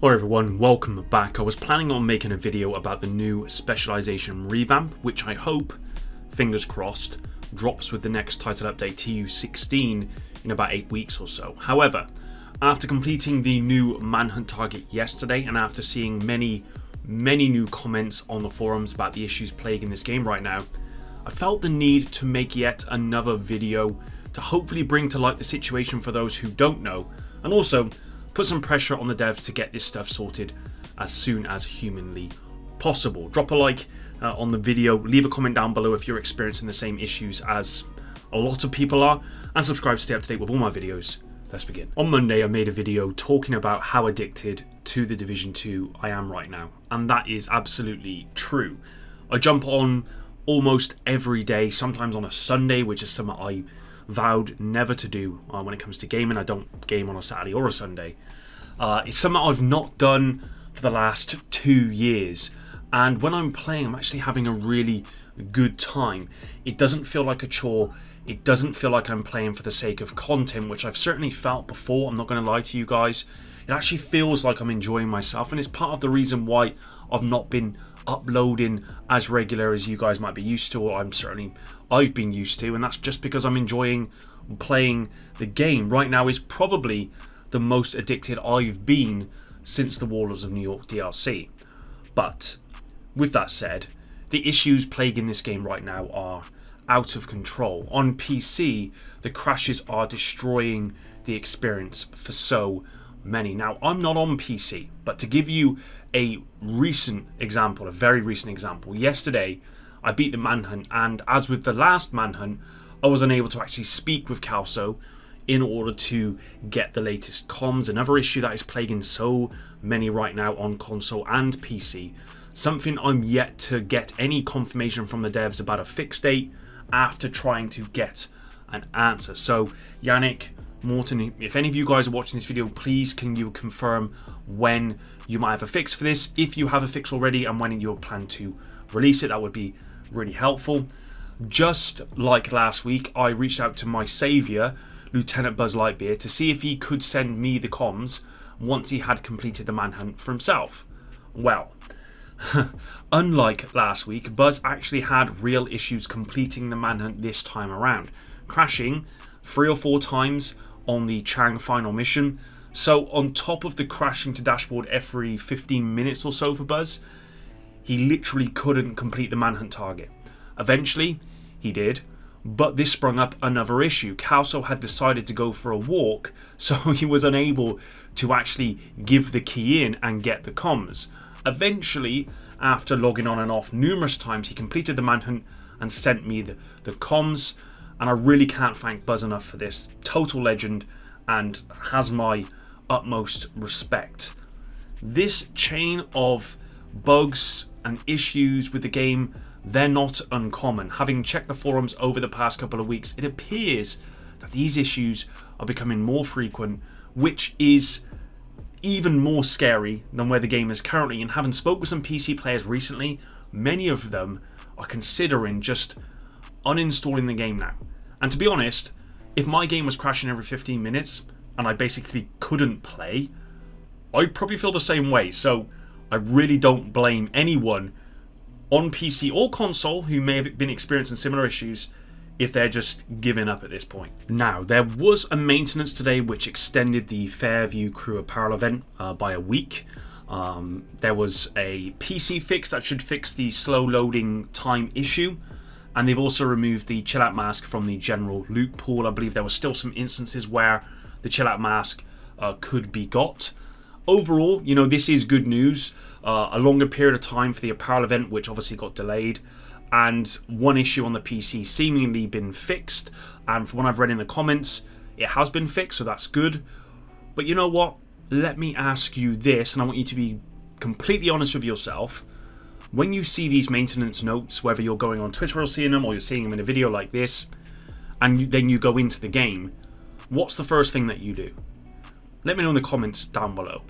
Hello everyone, welcome back. I was planning on making a video about the new specialization revamp, which I hope, fingers crossed, drops with the next title update TU16 in about 8 weeks or so. However, after completing the new manhunt target yesterday and after seeing many new comments on the forums about the issues plaguing this game right now, I felt the need to make yet another video to hopefully bring to light the situation for those who don't know, and also put some pressure on the devs to get this stuff sorted as soon as humanly possible. Drop a like on the video, leave a comment down below if you're experiencing the same issues as a lot of people are, and subscribe to stay up to date with all my videos. Let's begin. On Monday I made a video talking about how addicted to the Division 2 I am right now, and that is absolutely true. I jump on almost every day, sometimes on a Sunday, which is something I vowed never to do when it comes to gaming. I don't game on a Saturday or a Sunday. It's something I've not done for the last 2 years, and when I'm playing I'm actually having a really good time. It doesn't feel like a chore. It doesn't feel like I'm playing for the sake of content, which I've certainly felt before. I'm not going to lie to you guys. It actually feels like I'm enjoying myself, and it's part of the reason why I've not been uploading as regular as you guys might be used to, or I've been used to, and that's just because I'm enjoying playing the game. Right now is probably the most addicted I've been since the Warlords of New York DLC. But with that said, the issues plaguing this game right now are out of control. On PC, the crashes are destroying the experience for so many. Now, I'm not on PC, but to give you a recent example, a very recent example, yesterday I beat the manhunt, and as with the last manhunt, I was unable to actually speak with Calso in order to get the latest comms. Another issue that is plaguing so many right now on console and PC. Something I'm yet to get any confirmation from the devs about a fix date after trying to get an answer. So Yannick, Morton, if any of you guys are watching this video, please can you confirm when you might have a fix for this, if you have a fix already, and when you plan to release it. That would be really helpful. Just like last week, I reached out to my saviour, Lieutenant Buzz Lightyear, to see if he could send me the comms once he had completed the manhunt for himself. Well, unlike last week, Buzz actually had real issues completing the manhunt this time around, crashing 3 or 4 times on the Chang final mission. So on top of the crashing to dashboard every 15 minutes or so for Buzz, he literally couldn't complete the manhunt target. Eventually, he did, but this sprung up another issue. Calso had decided to go for a walk, so he was unable to actually give the key in and get the comms. Eventually, after logging on and off numerous times, he completed the manhunt and sent me the comms, and I really can't thank Buzz enough for this. Total legend, and has my utmost respect. This chain of bugs and issues with the game, they're not uncommon. Having checked the forums over the past couple of weeks, it appears that these issues are becoming more frequent, which is even more scary than where the game is currently. And having spoke with some PC players recently, many of them are considering just uninstalling the game now. And to be honest, if my game was crashing every 15 minutes and I basically couldn't play, I'd probably feel the same way. So I really don't blame anyone on PC or console who may have been experiencing similar issues if they're just giving up at this point. Now, there was a maintenance today which extended the Fairview Crew Apparel event by a week. There was a PC fix that should fix the slow loading time issue, and they've also removed the chill out mask from the general loot pool. I believe there were still some instances where the chill out mask could be got. Overall, you know, this is good news. A longer period of time for the apparel event, which obviously got delayed, and one issue on the PC seemingly been fixed, and from what I've read in the comments, it has been fixed, so that's good. But you know what? Let me ask you this, and I want you to be completely honest with yourself. When you see these maintenance notes, whether you're going on Twitter or seeing them, or you're seeing them in a video like this, and then you go into the game, what's the first thing that you do? Let me know in the comments down below.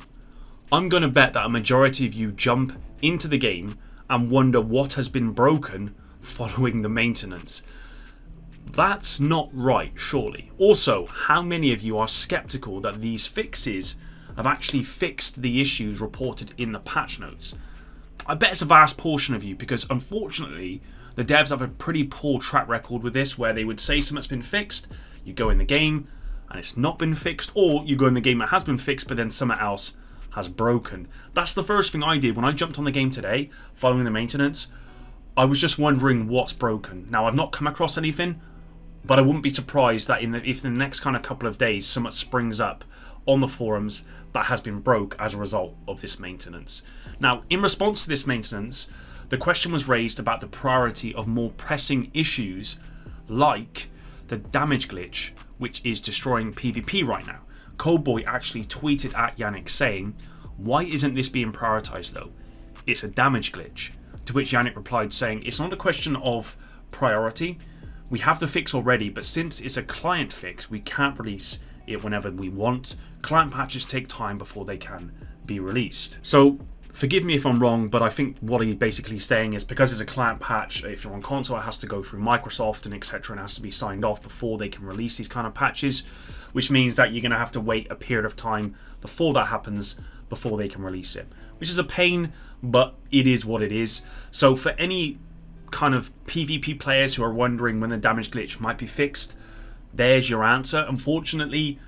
I'm going to bet that a majority of you jump into the game and wonder what has been broken following the maintenance. That's not right, surely. Also, how many of you are skeptical that these fixes have actually fixed the issues reported in the patch notes. I bet it's a vast portion of you, because unfortunately the devs have a pretty poor track record with this, where they would say something's been fixed, you go in the game and it's not been fixed, or you go in the game that has been fixed but then something else has broken. That's the first thing I did when I jumped on the game today following the maintenance. I was just wondering what's broken. Now, I've not come across anything, but I wouldn't be surprised that if in the next kind of couple of days something springs up on the forums that has been broke as a result of this maintenance. Now, in response to this maintenance, the question was raised about the priority of more pressing issues like the damage glitch, which is destroying PvP right now. Codeboy actually tweeted at Yannick saying, "Why isn't this being prioritized though? It's a damage glitch." To which Yannick replied saying, "It's not a question of priority. We have the fix already, but since it's a client fix, we can't release it whenever we want. Client patches take time before they can be released." So forgive me if I'm wrong, but I think what he's basically saying is, because it's a client patch, if you're on console, it has to go through Microsoft and etc. and has to be signed off before they can release these kind of patches, which means that you're going to have to wait a period of time before that happens, before they can release it, which is a pain, but it is what it is. So for any kind of PvP players who are wondering when the damage glitch might be fixed, there's your answer. Unfortunately,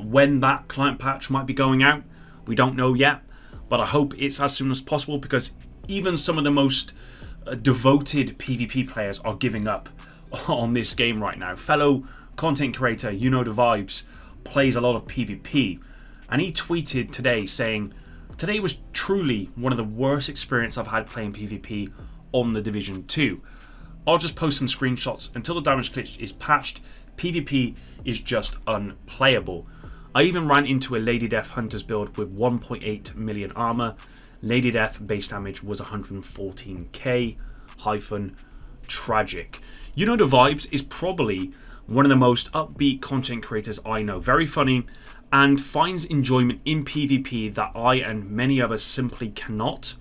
when that client patch might be going out, we don't know yet, but I hope it's as soon as possible, because even some of the most devoted PvP players are giving up on this game right now. Fellow content creator, You Know The Vibes, plays a lot of PvP, and he tweeted today saying, "Today was truly one of the worst experiences I've had playing PvP on the Division 2. I'll just post some screenshots. Until the damage glitch is patched, PvP is just unplayable. I even ran into a Lady Death Hunter's build with 1.8 million armor. Lady Death base damage was 114k - tragic." You Know The Vibes is probably one of the most upbeat content creators I know. Very funny and finds enjoyment in PvP that I and many others simply cannot.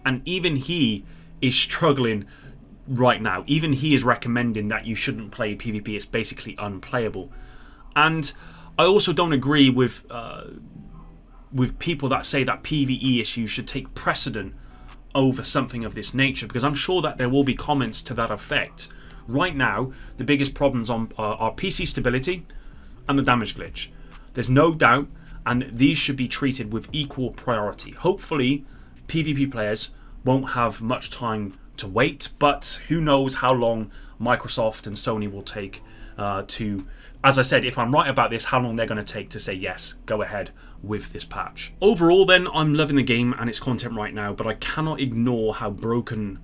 And even he is struggling right now. Even he is recommending that you shouldn't play PvP. It's basically unplayable. And I also don't agree with people that say that PvE issues should take precedent over something of this nature, because I'm sure that there will be comments to that effect. Right now, the biggest problems are PC stability and the damage glitch. There's no doubt, and these should be treated with equal priority. Hopefully, PvP players won't have much time to wait, but who knows how long Microsoft and Sony will take to, as I said, if I'm right about this, how long they're going to take to say yes, go ahead with this patch. Overall then, I'm loving the game and its content right now, but I cannot ignore how broken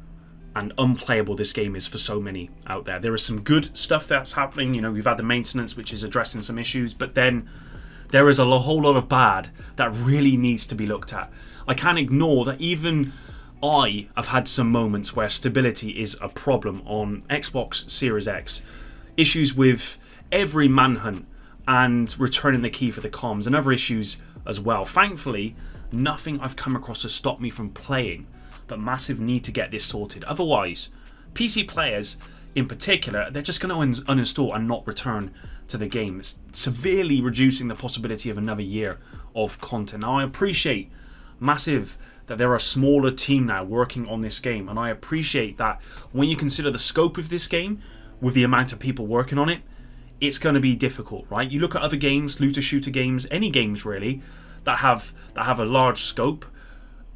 and unplayable this game is for so many out there. There is some good stuff that's happening. You know, we've had the maintenance, which is addressing some issues, but then there is a whole lot of bad that really needs to be looked at. I can't ignore that even I have had some moments where stability is a problem on Xbox Series X. Issues with every manhunt and returning the key for the comms, and other issues as well. Thankfully, nothing I've come across has stopped me from playing, but massive need to get this sorted. Otherwise, PC players in particular, they're just going to uninstall and not return to the game. It's severely reducing the possibility of another year of content. Now, I appreciate massive that there are a smaller team now working on this game, and I appreciate that when you consider the scope of this game with the amount of people working on it, it's going to be difficult, right? You look at other games, looter shooter games, any games really that have a large scope,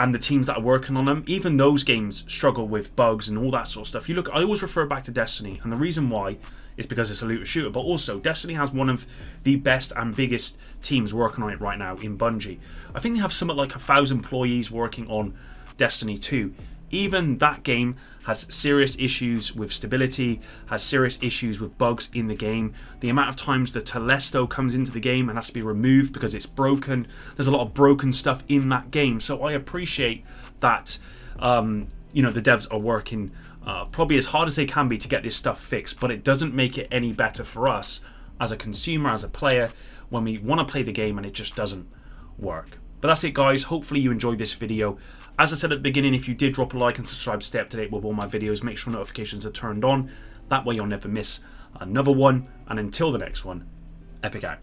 and the teams that are working on them, even those games struggle with bugs and all that sort of stuff. You look, I always refer back to Destiny, and the reason why is because it's a looter shooter, but also Destiny has one of the best and biggest teams working on it right now in Bungie. I think they have something like 1,000 employees working on Destiny 2. Even that game has serious issues with stability, has serious issues with bugs in the game. The amount of times the Telesto comes into the game and has to be removed because it's broken. There's a lot of broken stuff in that game. So I appreciate that the devs are working probably as hard as they can be to get this stuff fixed, but it doesn't make it any better for us as a consumer, as a player, when we want to play the game and it just doesn't work. But that's it, guys. Hopefully you enjoyed this video. As I said at the beginning, if you did drop a like and subscribe to stay up to date with all my videos, make sure notifications are turned on. That way you'll never miss another one. And until the next one, Epic out.